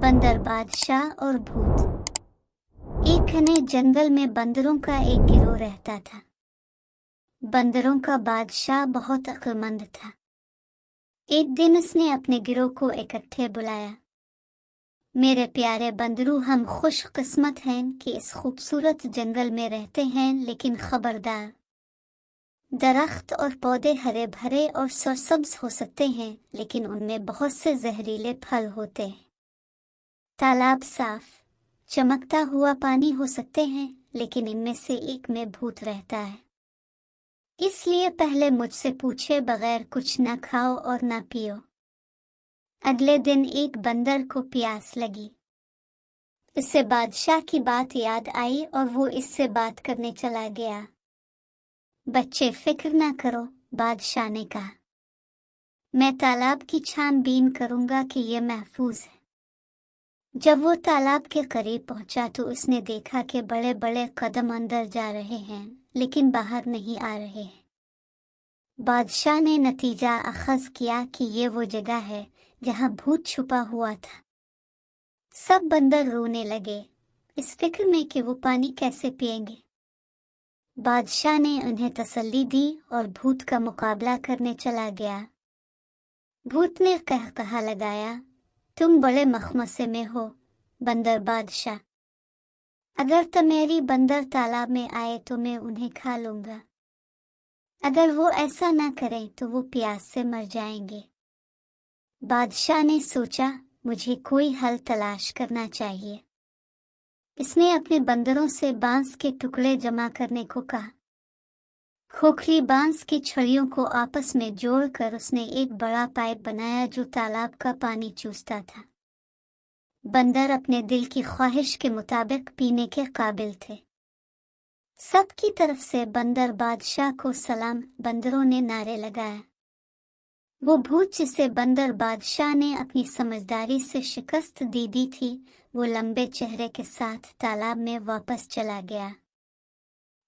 बंदर बादशाह और भूत। एक घने जंगल में बंदरों का एक गिरोह रहता था। बंदरों का बादशाह बहुत अक्लमंद था। एक दिन उसने अपने गिरोह को इकट्ठे बुलाया। मेरे प्यारे बंदरू, हम खुशकिस्मत हैं कि इस खूबसूरत जंगल में रहते हैं, लेकिन खबरदार, दरख्त और पौधे हरे भरे और सरसब्ज हो सकते हैं, लेकिन उनमें बहुत से जहरीले फल होते हैं। तालाब साफ चमकता हुआ पानी हो सकते हैं, लेकिन इनमें से एक में भूत रहता है। इसलिए पहले मुझसे पूछे बगैर कुछ न खाओ और न पियो। अगले दिन एक बंदर को प्यास लगी। इससे बादशाह की बात याद आई और वो इससे बात करने चला गया। बच्चे, फिक्र न करो, बादशाह ने कहा। मैं तालाब की छानबीन करूंगा कि यह महफूज है। जब वो तालाब के करीब पहुंचा तो उसने देखा कि बड़े बड़े कदम अंदर जा रहे हैं, लेकिन बाहर नहीं आ रहे हैं। बादशाह ने नतीजा अखज़ किया कि ये वो जगह है जहां भूत छुपा हुआ था। सब बंदर रोने लगे, इस फिक्र में कि वो पानी कैसे पिएंगे। बादशाह ने उन्हें तसल्ली दी और भूत का मुकाबला करने चला गया। भूत ने कहकहा लगाया, तुम बड़े मखमसे में हो बंदर बादशाह। अगर तुम्हारी बंदर तालाब में आए तो मैं उन्हें खा लूंगा। अगर वो ऐसा ना करें तो वो प्यास से मर जाएंगे। बादशाह ने सोचा, मुझे कोई हल तलाश करना चाहिए। इसने अपने बंदरों से बांस के टुकड़े जमा करने को कहा। खोखली बांस की छड़ियों को आपस में जोड़कर उसने एक बड़ा पाइप बनाया जो तालाब का पानी चूसता था। बंदर अपने दिल की ख्वाहिश के मुताबिक पीने के काबिल थे। सबकी तरफ से बंदर बादशाह को सलाम, बंदरों ने नारे लगाया। वो भूत जिसे बंदर बादशाह ने अपनी समझदारी से शिकस्त दी थी, वो लंबे चेहरे के साथ तालाब में वापस चला गया।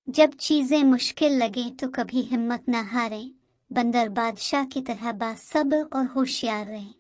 जब चीजें मुश्किल लगे तो कभी हिम्मत न हारें, बंदर बादशाह की तरह बासब्र और होशियार रहें।